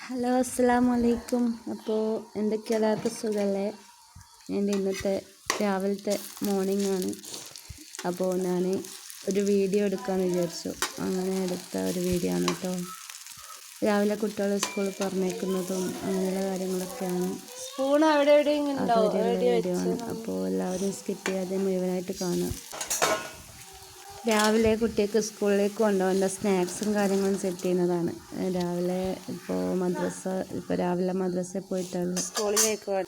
Hello അസ്സലാമു അലൈക്കും. അപ്പോൾ എന്തൊക്കെ എല്ലാവർക്കും സുഖമല്ലേ? എൻ്റെ ഇന്നത്തെ രാവിലത്തെ മോർണിംഗ് ആണ്. അപ്പോൾ ഞാൻ ഒരു വീഡിയോ എടുക്കാമെന്ന് വിചാരിച്ചു. അങ്ങനെ എടുത്ത ഒരു വീഡിയോ ആണ് കേട്ടോ. രാവിലെ കുട്ടികളെ സ്കൂളിൽ പറഞ്ഞേക്കുന്നതും അങ്ങനെയുള്ള കാര്യങ്ങളൊക്കെയാണ്. അതൊരു വീഡിയോ ആണ്. അപ്പോൾ എല്ലാവരും സ്കിപ്പ് ചെയ്യാതെ മുഴുവനായിട്ട് കാണുക. രാവിലെ കുട്ടിക്ക് സ്കൂളിലേക്ക് കൊണ്ടുപോകേണ്ട സ്നാക്സും കാര്യങ്ങളും സെറ്റ് ചെയ്യുന്നതാണ്. രാവിലെ രാവിലെ മദ്രസയിൽ പോയിട്ടാണ് സ്കൂളിലേക്ക്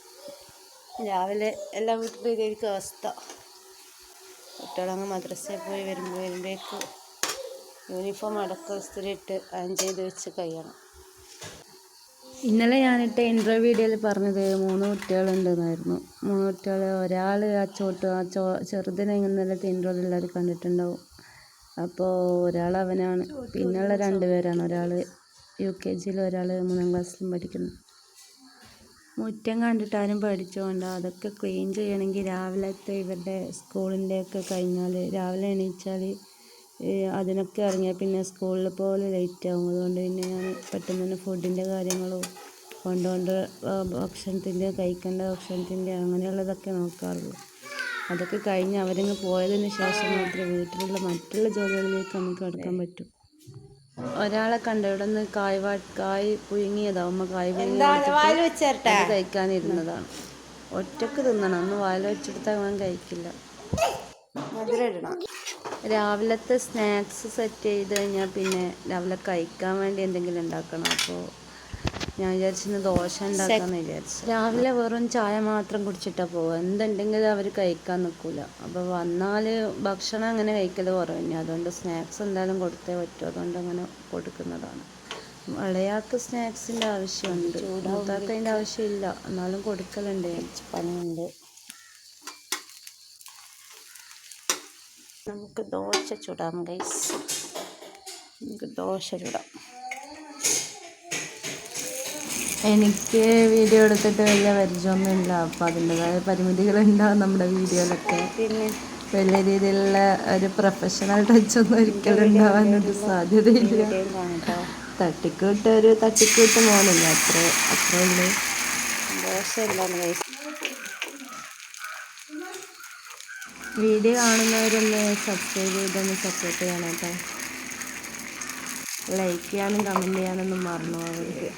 രാവിലെ എല്ലാ വീട്ടിലും ഇതായിരിക്കും അവസ്ഥ. കുട്ടികളങ്ങ് മദ്രസയിൽ പോയി വരുമ്പോഴേക്ക് യൂണിഫോം അടക്കം ഇസ്തിരിയിട്ട് അയൺ ചെയ്ത് വെച്ച് കഴിയണം. ഇന്നലെ ഞാനിട്ട ഇൻ്റർവ്യൂ വീഡിയോയിൽ പറഞ്ഞത് 3 കുട്ടികളുണ്ടെന്നായിരുന്നു. 3 കുട്ടികൾ, ഒരാൾ ചെറുതിനെ ഇന്നലത്തെ ഇൻ്റർവ്യൂവിൽ എല്ലാവരും കണ്ടിട്ടുണ്ടാവും. അപ്പോൾ ഒരാൾ അവനാണ്. പിന്നെയുള്ള 2 പേരാണ്. ഒരാൾ UKG, ഒരാൾ 3ാം ക്ലാസ്സിലും പഠിക്കുന്നു. മുറ്റം കണ്ടിട്ട് ആരും പേടിച്ചുകൊണ്ട് അതൊക്കെ ക്ലീൻ ചെയ്യണമെങ്കിൽ രാവിലത്തെ ഇവരുടെ സ്കൂളിൻ്റെയൊക്കെ കഴിഞ്ഞാൽ രാവിലെ എണീച്ചാൽ അതിനൊക്കെ ഇറങ്ങിയാൽ പിന്നെ സ്കൂളിൽ പോലെ ലേറ്റ് ആകും. അതുകൊണ്ട് പിന്നെ ഞാൻ പെട്ടെന്ന് തന്നെ ഫുഡിൻ്റെ കാര്യങ്ങളും ഭക്ഷണത്തിൻ്റെ കഴിക്കേണ്ട ഭക്ഷണത്തിൻ്റെ അങ്ങനെയുള്ളതൊക്കെ നോക്കാറുള്ളൂ. അതൊക്കെ കഴിഞ്ഞ് അവരങ്ങ് പോയതിന് ശേഷം മാത്രമേ വീട്ടിലുള്ള മറ്റുള്ള ജോലികളിലേക്ക് നമുക്ക് കടക്കാൻ പറ്റും. ഒരാളെ കണ്ട ഇവിടെ നിന്ന് കായ് പുഴുങ്ങിയതാവുമ്പോൾ കായ് പുഴുങ്ങി കഴിക്കാനിരുന്നതാണ്. ഒറ്റക്ക് തിന്നണം, ഒന്ന് വായിൽ വെച്ചെടുത്താൽ അവൻ കഴിക്കില്ല. രാവിലത്തെ സ്നാക്സ് സെറ്റ് ചെയ്ത് കഴിഞ്ഞാൽ പിന്നെ രാവിലെ കഴിക്കാൻ വേണ്ടി എന്തെങ്കിലും ഉണ്ടാക്കണം. അപ്പോൾ ഞാൻ വിചാരിച്ചിരുന്നു ദോശ ഉണ്ടാക്കാമെന്ന് വിചാരിച്ചു. രാവിലെ വെറും ചായ മാത്രം കുടിച്ചിട്ടാണ് പോവുക. എന്തുണ്ടെങ്കിലും അവർ കഴിക്കാൻ നിൽക്കില്ല. അപ്പോൾ വന്നാൽ ഭക്ഷണം അങ്ങനെ കഴിക്കൽ കുറവ്. അതുകൊണ്ട് സ്നാക്സ് എന്തായാലും കൊടുത്തേ പറ്റൂ. അതുകൊണ്ട് അങ്ങനെ കൊടുക്കുന്നതാണ്. ഇളയാൾക്ക് സ്നാക്സിൻ്റെ ആവശ്യമുണ്ട്, മൂത്താൾക്ക് അതിൻ്റെ ആവശ്യമില്ല. എന്നാലും കൊടുക്കലുണ്ട്. പണിയുണ്ട്. നമുക്ക് ദോശ ചുടാം ഗൈസ്. എനിക്ക് വീഡിയോ എടുത്തിട്ട് വലിയ പരിചയമൊന്നുമില്ല. അപ്പോൾ അതിൻ്റെതായ പരിമിതികളുണ്ടാവും നമ്മുടെ വീഡിയോയിലൊക്കെ. പിന്നെ വലിയ രീതിയിലുള്ള ഒരു പ്രൊഫഷണൽ ടച്ചൊന്നും ഒരിക്കലും ഉണ്ടാവാനൊരു സാധ്യതയില്ല. തട്ടിക്കൂട്ട് മോനില്ല, അത്രേ ഉള്ളൂ. ദോശ എന്താണ് ഗൈസ്? വീഡിയോ കാണുന്നവരൊന്ന് സബ്സ്ക്രൈബ് ചെയ്തൊന്ന് സപ്പോർട്ട് ചെയ്യണം കേട്ടോ. ലൈക്ക് ചെയ്യാനും കമൻറ്റ് ചെയ്യാനൊന്നും മറന്നു പോകരുത്.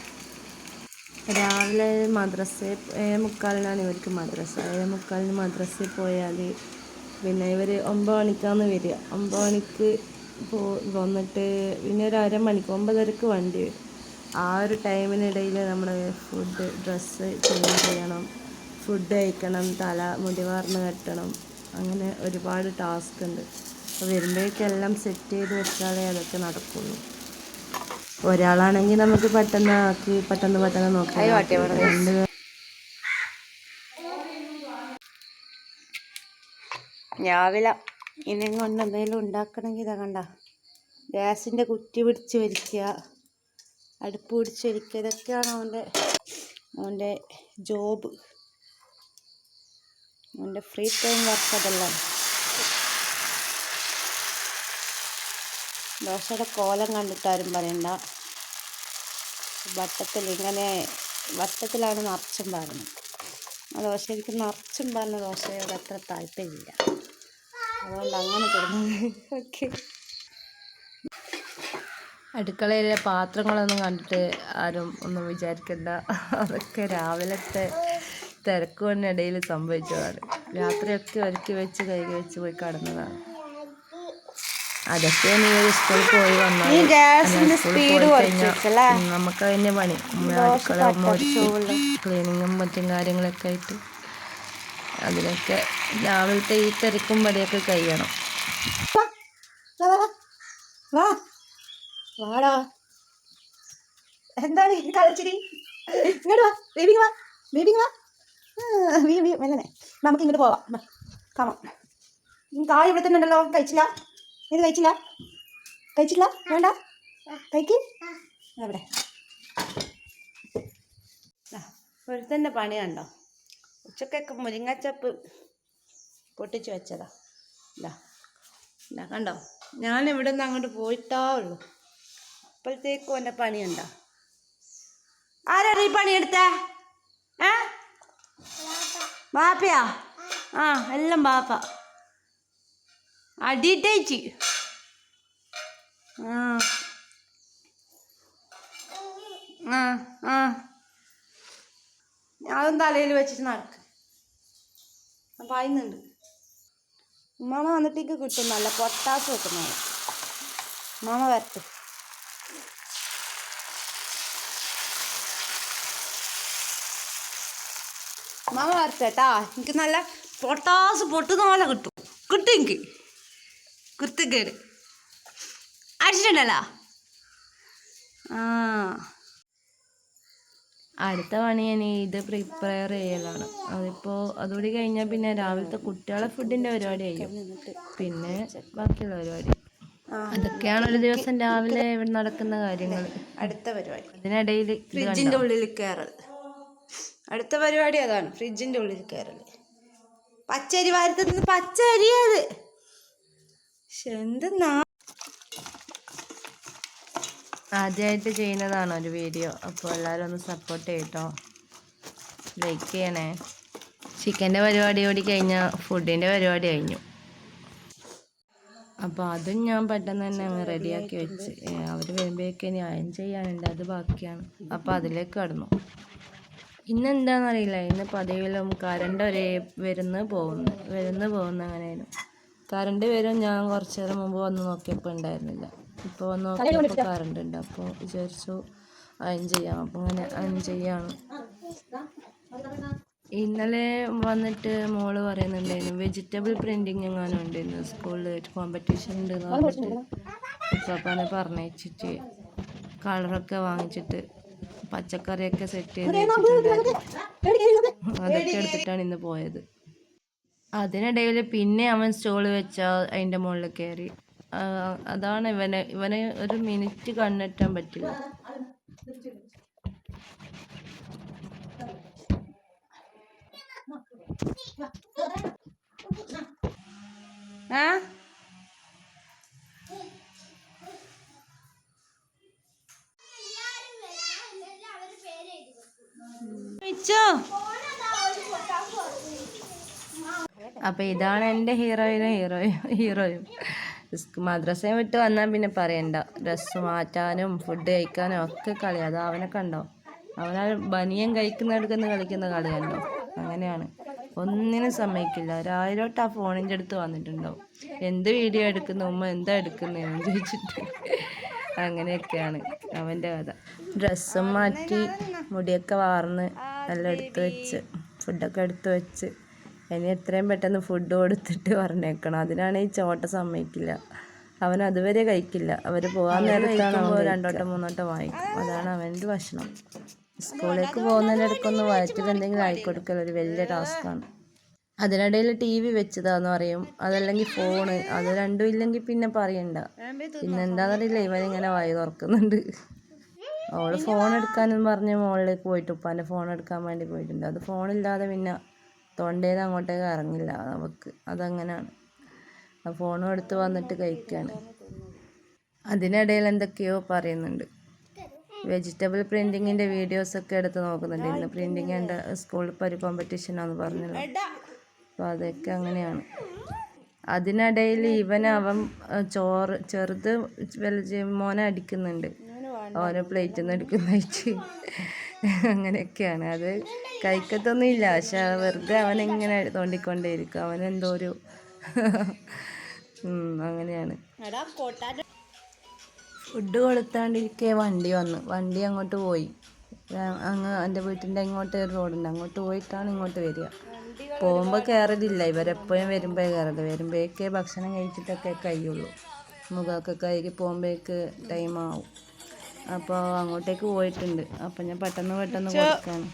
രാവിലെ 7:45 ഇവർക്ക് മദ്രസ. 7:45 മദ്രസയിൽ പോയാൽ പിന്നെ ഇവർ 9 മണിക്കാണ് വരിക. 9 മണിക്ക് വന്നിട്ട് പിന്നെ ഒരു അരമണിക്ക് 9:30 വണ്ടി വരും. ആ ഒരു ടൈമിനിടയിൽ നമ്മൾ ഡ്രസ്സ് ചേഞ്ച് ചെയ്യണം, ഫുഡ് കഴിക്കണം, മുടി വാർന്ന് കെട്ടണം, അങ്ങനെ ഒരുപാട് ടാസ്ക് ഉണ്ട്. അപ്പോൾ വരുമ്പോഴേക്കെല്ലാം സെറ്റ് ചെയ്ത് വെച്ചാലേ അതൊക്കെ നടക്കുള്ളൂ. ഒരാളാണെങ്കിൽ നമുക്ക് പെട്ടെന്ന് നോക്കാം. രാവിലെ ഇനിയും കൊണ്ട് എന്തെങ്കിലും ഉണ്ടാക്കണമെങ്കിൽ ഇതാ കണ്ട, ഗ്യാസിൻ്റെ കുറ്റി പിടിച്ച് വലിക്കുക, അടുപ്പ് പിടിച്ച് വലിക്കുക, ഇതൊക്കെയാണ് അവൻ്റെ ജോബ്. അവൻ്റെ ഫ്രീ ടൈം വർക്ക് അതെല്ലാം. ദോശയുടെ കോലം കണ്ടിട്ടാരും പറയണ്ട. വട്ടത്തിലാണ് നിറച്ചും പാരുന്നത്. ആ ദോശ എനിക്ക് നിറച്ചും പാരുന്ന ദോശയോട് അത്ര താല്പര്യമില്ല. അതുകൊണ്ട് അങ്ങനെ തരുന്നത്. ഓക്കെ. അടുക്കളയിലെ പാത്രങ്ങളൊന്നും കണ്ടിട്ട് ആരും ഒന്നും വിചാരിക്കണ്ട. അതൊക്കെ രാവിലത്തെ തിരക്കുകൊണ്ടിടയിൽ സംഭവിച്ചതാണ്. രാത്രിയൊക്കെ ഒരുക്കി വെച്ച് കഴുകി വെച്ച് പോയി കിടന്നതാണ്. അതൊക്കെ സ്കൂളിൽ പോയി വന്നാൽ നമുക്ക് അതിൻ്റെ പണി. അടുക്കള ക്ലീനിങ്ങും മറ്റും കാര്യങ്ങളൊക്കെ ആയിട്ട് അതിനൊക്കെ രാവിലത്തെ ഈ തിരക്കും പടിയൊക്കെ കഴിയണം. എന്താണ് കളിച്ചിരി? ഇങ്ങോട്ട് വാ ബേബി, മെല്ലനെ നമുക്ക് ഇങ്ങോട്ട് പോവാം. കാണാം. കായ് ഇവിടെ തന്നെ ഉണ്ടല്ലോ. കഴിച്ചില്ല? ഇത് കഴിച്ചില്ല? വേണ്ട, കഴിക്ക്. അവിടെ ഒരുത്തൻ്റെ പണി കണ്ടോ? ഉച്ചക്കൊക്കെ മുരിങ്ങച്ചപ്പ് പൊട്ടിച്ച് വെച്ചതാ. കണ്ടോ? ഞാൻ ഇവിടെ നിന്ന് അങ്ങോട്ട് പോയിട്ടാ ഉള്ളൂ. അപ്പോഴത്തേക്കും എൻ്റെ പണിയുണ്ടോ? ആരാണ് ഈ പണിയെടുത്തേ? ഏ ബാപ്പയാ? ആ എല്ലാം ബാപ്പ അടിയിട്ടേച്ച്. ആ ആ ആ അതും തലയിൽ വെച്ചിട്ട് നടക്ക്. പായുന്നുണ്ട്. ഉമ്മാമ വന്നിട്ടേക്ക് കിട്ടും നല്ല പൊട്ടാസ് വെക്കുന്നത്. ഉമ്മാമ വരട്ടെ. ഉമ്മാമ വരട്ടെ കേട്ടാ. എനിക്ക് നല്ല പൊട്ടാസ് പൊട്ടുന്ന പോലെ കിട്ടും. കിട്ടും എനിക്ക്. കുത്തിക്കേട് അടിച്ചിട്ടുണ്ടല്ലോ. ആ അടുത്ത പണി ഞാൻ ഇത് പ്രിപ്പയർ ചെയ്യലാണ്. അതിപ്പോൾ അതുകൂടി കഴിഞ്ഞാൽ പിന്നെ രാവിലത്തെ കുട്ടികളെ ഫുഡിൻ്റെ പരിപാടി കഴിയും. പിന്നെ ബാക്കിയുള്ള പരിപാടി അതൊക്കെയാണ് ഒരു ദിവസം രാവിലെ ഇവിടെ നടക്കുന്ന കാര്യങ്ങൾ. അടുത്ത പരിപാടി ഇതിനിടയിൽ ഫ്രിഡ്ജിൻ്റെ ഉള്ളിൽ കയറൽ. അടുത്ത പരിപാടി അതാണ്, ഫ്രിഡ്ജിൻ്റെ ഉള്ളിൽ കയറൽ. പച്ചരി വാരത്തുന്നത് പച്ചരിയത്. എന്തെന്നാ ആദ്യമായിട്ട് ചെയ്യുന്നതാണ് ഒരു വീഡിയോ. അപ്പോൾ എല്ലാവരും ഒന്ന് സപ്പോർട്ട് ചെയ്യട്ടോ, ലൈക്ക് ചെയ്യണേ. ചിക്കൻ്റെ പരിപാടി കൂടി കഴിഞ്ഞാൽ ഫുഡിൻ്റെ പരിപാടി കഴിഞ്ഞു. അപ്പോൾ അതും ഞാൻ പെട്ടെന്ന് തന്നെ അങ്ങ് റെഡിയാക്കി വെച്ച്. അവർ വരുമ്പോഴേക്കും ഇനി അയൺ ചെയ്യാനുണ്ട്, അത് ബാക്കിയാണ്. അപ്പോൾ അതിലേക്ക് കടന്നു. ഇന്നെന്താണെന്നറിയില്ല, ഇന്ന് പതിവിലും കറണ്ട് ഒരേ വരുന്നു പോകുന്നു അങ്ങനെയായിരുന്നു. കറണ്ട് വരും. ഞാൻ കുറച്ച് നേരം മുമ്പ് വന്ന് നോക്കിയപ്പോൾ ഉണ്ടായിരുന്നില്ല. ഇപ്പോൾ വന്ന് നോക്കിയപ്പോൾ കറണ്ട് ഉണ്ട്. അപ്പോൾ വിചാരിച്ചു അയൺ ചെയ്യാം. അപ്പോൾ അങ്ങനെ അയൺ ചെയ്യാണ്. ഇന്നലെ വന്നിട്ട് മോള് പറയുന്നുണ്ടായിരുന്നു വെജിറ്റബിൾ പ്രിൻറ്റിങ് എങ്ങാനും ഉണ്ടായിരുന്നു സ്കൂളിൽ, കോമ്പറ്റീഷൻ ഉണ്ടെന്ന് പറഞ്ഞിട്ട്. ഇപ്പോൾ അപ്പം പറഞ്ഞിട്ട് കളറൊക്കെ വാങ്ങിച്ചിട്ട് പച്ചക്കറിയൊക്കെ സെറ്റ് ചെയ്ത് വെച്ചിട്ടുണ്ടായിരുന്നു. അതൊക്കെ എടുത്തിട്ടാണ് ഇന്ന് പോയത്. അതിനിടയിൽ പിന്നെ അവൻ സ്റ്റോള് വെച്ചാൽ അതിൻ്റെ മുകളിൽ കയറി. അതാണ് ഇവനെ ഒരു മിനിറ്റ് കണ്ണെറ്റാൻ പറ്റില്ല. ആ അപ്പം ഇതാണ് എൻ്റെ ഹീറോയും. മദ്രസയും വിട്ട് വന്നാൽ പിന്നെ പറയണ്ട, ഡ്രസ്സ് മാറ്റാനും ഫുഡ് കഴിക്കാനും ഒക്കെ കളി. അത് അവനെ കണ്ടോ, അവനാ ബനിയൻ കഴിക്കുന്നിടക്കുന്ന കളിക്കുന്ന കളി കണ്ടോ. അങ്ങനെയാണ്, ഒന്നിനും സമ്മതിക്കില്ല. രാവിലോട്ട് ആ ഫോണിൻ്റെ അടുത്ത് വന്നിട്ടുണ്ടാവും. എന്ത് വീഡിയോ എടുക്കുന്നു ഉമ്മ, എന്താ എടുക്കുന്നതെന്ന് ചോദിച്ചിട്ട്. അങ്ങനെയൊക്കെയാണ് അവൻ്റെ കഥ. ഡ്രസ്സും മാറ്റി മുടിയൊക്കെ വാർന്ന് എല്ലാം എടുത്ത് വെച്ച് ഫുഡൊക്കെ എടുത്ത് വെച്ച് ഇനി എത്രയും പെട്ടെന്ന് ഫുഡ് കൊടുത്തിട്ട് പറഞ്ഞേക്കണം. അതിനാണ് ഈ ചോട്ട സമ്മതിക്കില്ല. അവൻ അതുവരെ കഴിക്കില്ല. അവർ പോകാൻ നേരത്താണ് രണ്ടോട്ടം മൂന്നോട്ടം വാങ്ങിക്കും. അതാണ് അവൻ്റെ ഭക്ഷണം. സ്കൂളിലേക്ക് പോകുന്നതിനിടയ്ക്കൊന്ന് വയറ്റിൽ എന്തെങ്കിലും ആയിക്കൊടുക്കൽ ഒരു വലിയ ടാസ്ക്കാണ്. അതിനിടയിൽ TV വെച്ചതാന്ന് പറയും, അതല്ലെങ്കിൽ ഫോണ്. അത് രണ്ടും ഇല്ലെങ്കിൽ പിന്നെ പറയണ്ട. പിന്നെന്താണെന്നറിയില്ല, ഇവനിങ്ങനെ വായി തുറക്കുന്നുണ്ട്. അവൾ ഫോൺ എടുക്കാനെന്ന് പറഞ്ഞ് മുകളിലേക്ക് പോയിട്ട് ഉപ്പാൻ്റെ ഫോൺ എടുക്കാൻ വേണ്ടി പോയിട്ടുണ്ട്. അത് ഫോണില്ലാതെ പിന്നെ തൊണ്ടയിൽ അങ്ങോട്ടേക്ക് ഇറങ്ങില്ല നമുക്ക്. അതങ്ങനെയാണ്. ആ ഫോണും എടുത്ത് വന്നിട്ട് കഴിക്കുകയാണ്. അതിനിടയിൽ എന്തൊക്കെയോ പറയുന്നുണ്ട്. വെജിറ്റബിൾ പ്രിൻറ്റിങ്ങിൻ്റെ വീഡിയോസൊക്കെ എടുത്ത് നോക്കുന്നുണ്ട്. ഇന്ന് പ്രിൻറ്റിങ് എൻ്റെ സ്കൂളിൽ ഒരു കോമ്പറ്റീഷനാണെന്ന് പറഞ്ഞല്ലോ. അപ്പോൾ അതൊക്കെ അങ്ങനെയാണ്. അതിനിടയിൽ അവൻ ചെറുത് മോനെ അടിക്കുന്നുണ്ട്. ഓരോ പ്ലേറ്റിൽ നിന്ന് എടുക്കുന്നതായിട്ട്. അങ്ങനെയൊക്കെയാണ്. അത് കഴിക്കത്തൊന്നുമില്ല, പക്ഷെ വെറുതെ അവനിങ്ങനെ തോണ്ടിക്കൊണ്ടേയിരിക്കും. അവനെന്തോ ഒരു അങ്ങനെയാണ്. ഫുഡ് കൊടുത്താണ്ടിരിക്കെ വണ്ടി അങ്ങോട്ട് പോയി. അങ്ങ് എൻ്റെ വീട്ടിൻ്റെ ഇങ്ങോട്ട് ഒരു റോഡുണ്ട്, അങ്ങോട്ട് പോയിട്ടാണ് ഇങ്ങോട്ട് വരിക. പോകുമ്പോൾ കയറലില്ല, ഇവരെപ്പോഴും വരുമ്പോഴേ കയറല്. വരുമ്പോഴേക്കേ ഭക്ഷണം കഴിച്ചിട്ടൊക്കെ കഴിയുള്ളൂ. മുഖമൊക്കെ കഴുകി പോകുമ്പോഴേക്ക് ടൈമാവും. അപ്പോൾ അങ്ങോട്ടേക്ക് പോയിട്ടുണ്ട്. അപ്പം ഞാൻ പെട്ടെന്ന് കൊടുക്കാണ്.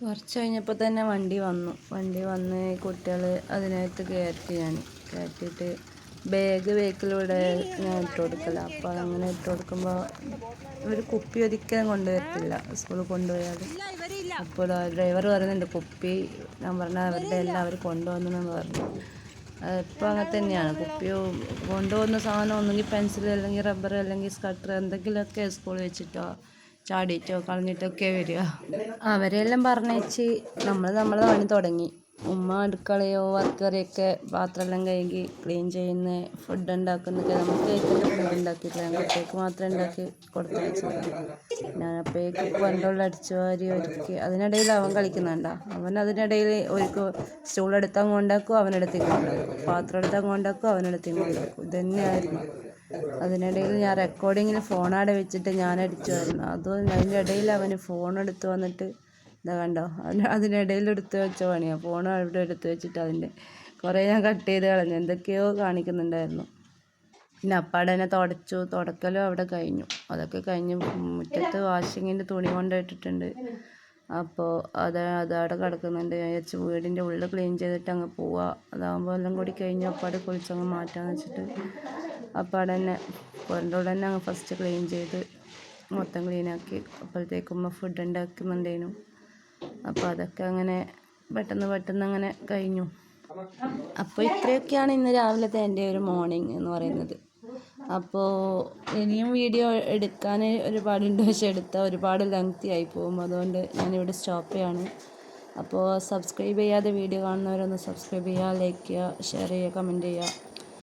കുറച്ച് കഴിഞ്ഞപ്പോൾ തന്നെ വണ്ടി വന്ന് കുട്ടികൾ അതിനകത്ത് കയറ്റിയിട്ട് ബേക്കിലൂടെ ഞാൻ ഇട്ട് കൊടുക്കല. അപ്പോൾ അങ്ങനെ ഇട്ട് കൊടുക്കുമ്പോൾ ഇവർ കുപ്പി ഒരിക്കലും കൊണ്ടുവരത്തില്ല സ്കൂളിൽ കൊണ്ടുപോയാൽ. അപ്പോൾ ഡ്രൈവർ പറയുന്നുണ്ട് കുപ്പി, ഞാൻ പറഞ്ഞാൽ അവരുടെ എല്ലാം അവർ കൊണ്ടുവന്നെന്ന് പറഞ്ഞു. ഇപ്പം അങ്ങനെ തന്നെയാണ്. കുപ്പിയോ കൊണ്ടുപോകുന്ന സാധനം ഒന്നെങ്കിൽ പെൻസിൽ അല്ലെങ്കിൽ റബ്ബർ അല്ലെങ്കിൽ സ്കട്ടർ എന്തെങ്കിലുമൊക്കെ സ്കൂളിൽ വെച്ചിട്ടോ ചാടിയിട്ടോ കളഞ്ഞിട്ടൊക്കെ വരിക. അവരെല്ലാം പറഞ്ഞേച്ച് നമ്മളെ പണി തുടങ്ങി. ഉമ്മ അടുക്കളയോ വർക്കറിയൊക്കെ പാത്രമെല്ലാം കഴുകി ക്ലീൻ ചെയ്യുന്ന ഫുഡ് ഉണ്ടാക്കുന്നൊക്കെ നമുക്ക് കേൾക്കുന്ന ഫുഡ് ഉണ്ടാക്കിയിട്ടില്ല. ഞാൻ കുട്ടികൾക്ക് മാത്രമേ ഉണ്ടാക്കി കൊടുത്തയച്ചത്. ഞാനപ്പോഴേക്ക് പണ്ടുള്ള അടിച്ചു വാരി ഒരുക്കി. അതിനിടയിൽ അവൻ കളിക്കുന്നുണ്ട. അവൻ അതിനിടയിൽ ഒരു സ്റ്റൂളെടുത്താൽ കൊണ്ടാക്കും, അവനെടുത്തേക്ക് കൊണ്ടാക്കും, പാത്രം എടുത്താൽ കൊണ്ടാക്കും, അവനെടുത്തേക്ക് കൊണ്ടാക്കും. ഇതന്നെയായിരുന്നു. അതിനിടയിൽ ഞാൻ റെക്കോർഡിങ്ങിൽ ഫോണാടെ വെച്ചിട്ട് ഞാൻ അടിച്ചുമായിരുന്നു. അതും അതിൻ്റെ ഇടയിൽ അവന് ഫോണെടുത്ത് വന്നിട്ട് ഇതാ കണ്ടോ, അതിനിടയിൽ എടുത്ത് വെച്ച പണിയാണ്. ഫോൺ അവിടെ എടുത്ത് വെച്ചിട്ട് അതിൻ്റെ കുറേ ഞാൻ കട്ട് ചെയ്ത് കളഞ്ഞു. എന്തൊക്കെയോ കാണിക്കുന്നുണ്ടായിരുന്നു. പിന്നെ അപ്പാടെ തന്നെ തുടക്കലും അവിടെ കഴിഞ്ഞു. അതൊക്കെ കഴിഞ്ഞ് മുറ്റത്ത് വാഷിങ്ങിൻ്റെ തുണി കൊണ്ടിട്ടിട്ടുണ്ട്. അപ്പോൾ അതവിടെ കിടക്കുന്നുണ്ട്. ഞാൻ വിചാരിച്ചു വീടിൻ്റെ ഉള്ളിൽ ക്ലീൻ ചെയ്തിട്ട് അങ്ങ് പോവുക. അതാകുമ്പോൾ എല്ലാം കൂടി കഴിഞ്ഞ് അപ്പാടെ കുളിച്ചങ്ങ് മാറ്റാമെന്ന് വെച്ചിട്ട് അപ്പാടെ തന്നെ വീടിൻ്റെ ഉള്ളിൽ തന്നെ അങ്ങ് ഫസ്റ്റ് ക്ലീൻ ചെയ്ത് മൊത്തം ക്ലീനാക്കി. അപ്പോഴത്തേക്കും ഫുഡ് ഉണ്ടാക്കുന്നുണ്ടേനു. അപ്പോൾ അതൊക്കെ അങ്ങനെ പെട്ടെന്ന് അങ്ങനെ കഴിഞ്ഞു. അപ്പോൾ ഇത്രയൊക്കെയാണ് ഇന്ന് രാവിലത്തെ എൻ്റെ ഒരു മോർണിംഗ് എന്ന് പറയുന്നത്. അപ്പോൾ ഇനിയും വീഡിയോ എടുക്കാൻ ഒരുപാടുണ്ട്, പക്ഷെ എടുത്താൽ ഒരുപാട് ലെങ്തി ആയി പോകും. അതുകൊണ്ട് ഞാനിവിടെ സ്റ്റോപ്പ് ചെയ്യാണ്. അപ്പോൾ സബ്സ്ക്രൈബ് ചെയ്യാതെ വീഡിയോ കാണുന്നവരൊന്ന് സബ്സ്ക്രൈബ് ചെയ്യുക, ലൈക്ക് ചെയ്യുക, ഷെയർ ചെയ്യുക, കമൻറ്റ് ചെയ്യുക.